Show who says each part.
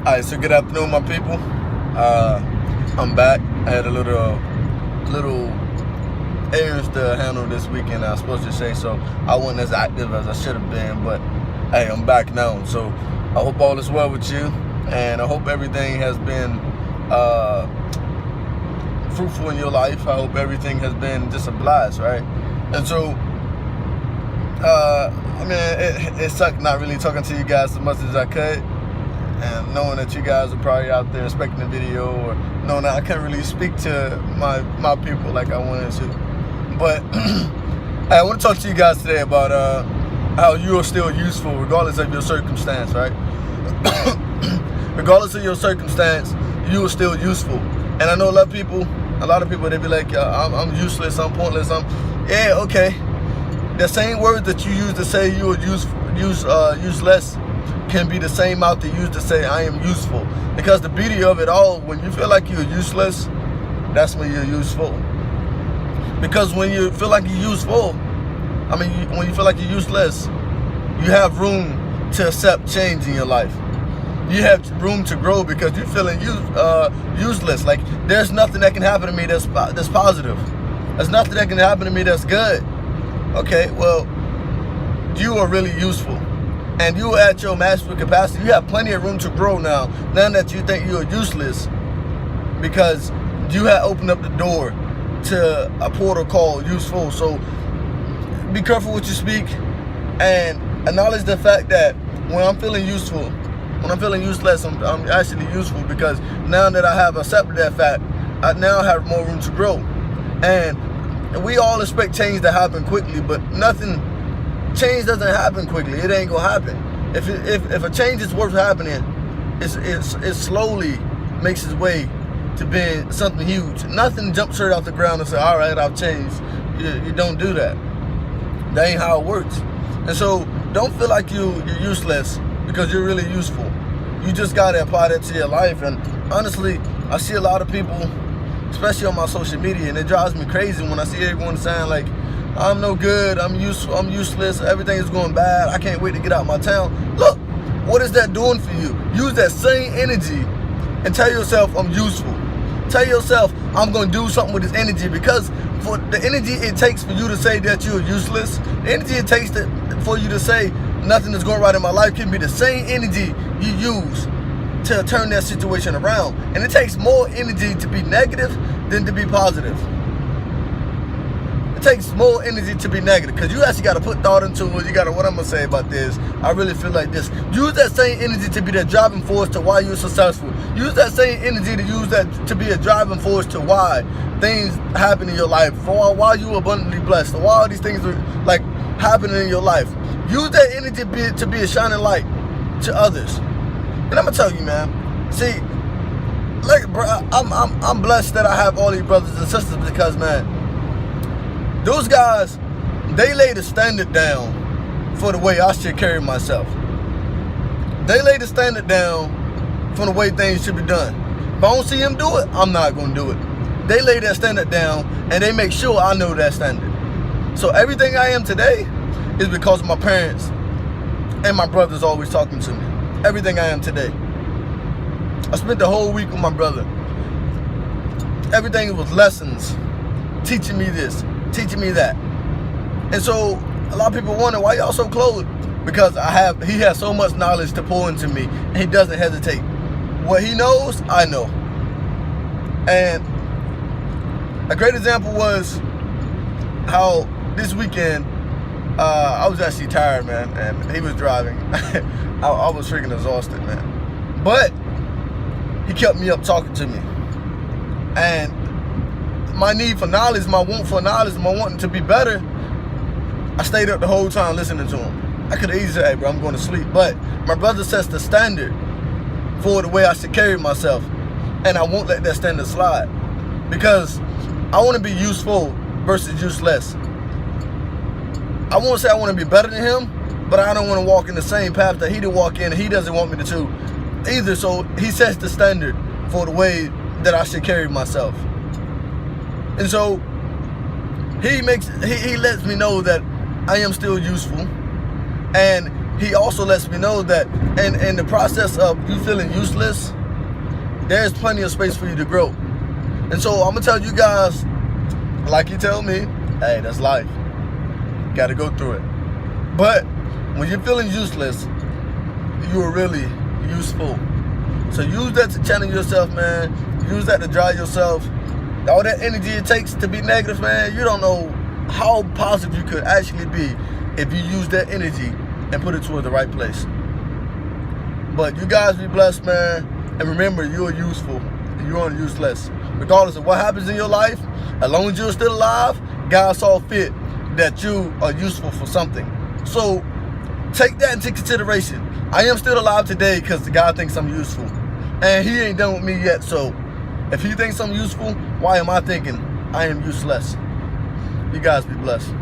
Speaker 1: Alright, so good afternoon, my people. I'm back. I had a little errands to handle this weekend, I was supposed to say, so I wasn't as active as I should have been, but hey, I'm back now. So I hope all is well with you, and I hope everything has been fruitful in your life. I hope everything has been just a blast, right? And so I mean, it sucked not really talking to you guys as much as I could, and knowing that you guys are probably out there expecting the video, or knowing that I can't really speak to my people like I wanted to. But I want to talk to you guys today about how you are still useful regardless of your circumstance, right? Regardless of your circumstance, you are still useful. And I know a lot of people, they be like, I'm useless, I'm pointless, yeah, okay. The same words that you use to say you are useless can be the same mouth to use to say I am useful. Because the beauty of it all, when you feel like you're useless, that's when you're useful. Because when you feel like you're useful, when you feel like you're useless, you have room to accept change in your life. You have room to grow because you're feeling useless. Like, there's nothing that can happen to me that's positive. There's nothing that can happen to me that's good. Okay, well, you are really useful. And you are at your maximum capacity. You have plenty of room to grow now. Now that you think you're useless, because you have opened up the door to a portal called useful. So be careful what you speak, and acknowledge the fact that when I'm feeling useful, when I'm feeling useless, I'm actually useful, because now that I have accepted that fact, I now have more room to grow. And we all expect change to happen quickly, but change doesn't happen quickly. It ain't gonna happen. If a change is worth happening, it slowly makes its way to being something huge. Nothing jumps straight off the ground and say, all right, I've changed. You don't do that. That ain't how it works. And so don't feel like you're useless, because you're really useful. You just gotta apply that to your life. And honestly, I see a lot of people, especially on my social media, and it drives me crazy when I see everyone saying like, I'm no good, I'm useless, everything is going bad, I can't wait to get out of my town. Look, what is that doing for you? Use that same energy and tell yourself I'm useful. Tell yourself I'm going to do something with this energy, because for the energy it takes for you to say that you're useless, the energy it takes for you to say nothing is going right in my life can be the same energy you use to turn that situation around. And it takes more energy to be negative than to be positive. It takes more energy to be negative, because you actually got to put thought into it. You got to, what I'm going to say about this, I really feel like this. Use that same energy to be the driving force to why you're successful. Use that same energy to be a driving force to why things happen in your life, for why you're abundantly blessed, or why all these things are like happening in your life. Use that energy to be a shining light to others. And I'm going to tell you, man, see, like, bro, I'm blessed that I have all these brothers and sisters, because, man, those guys, they lay the standard down for the way I should carry myself. They lay the standard down for the way things should be done. If I don't see them do it, I'm not going to do it. They lay that standard down, and they make sure I know that standard. So everything I am today is because of my parents and my brothers always talking to me. Everything I am today. I spent the whole week with my brother. Everything was lessons, teaching me this, teaching me that. And so a lot of people wonder, why y'all so close? Because he has so much knowledge to pour into me, and he doesn't hesitate. What he knows, I know. And a great example was how this weekend, I was actually tired, man, and he was driving. I was freaking exhausted, man. But he kept me up talking to me. And my need for knowledge, my want for knowledge, my wanting to be better, I stayed up the whole time listening to him. I could have easily said, hey, bro, I'm going to sleep. But my brother sets the standard for the way I should carry myself. And I won't let that standard slide. Because I want to be useful versus useless. I won't say I want to be better than him, but I don't want to walk in the same path that he did walk in, and he doesn't want me to either. So he sets the standard for the way that I should carry myself. And so he lets me know that I am still useful, and he also lets me know that in the process of you feeling useless, there's plenty of space for you to grow. And so I'm gonna tell you guys, like you tell me, hey, that's life. Gotta go through it. But when you're feeling useless, you are really useful. So use that to channel yourself, man. Use that to drive yourself. All that energy it takes to be negative, man, you don't know how positive you could actually be if you use that energy and put it toward the right place. But you guys be blessed, man. And remember, you are useful. You aren't useless. Regardless of what happens in your life, as long as you're still alive, God saw fit that you are useful for something. So take that into consideration. I am still alive today because God thinks I'm useful. And he ain't done with me yet. So if he thinks I'm useful, why am I thinking I am useless? You guys be blessed.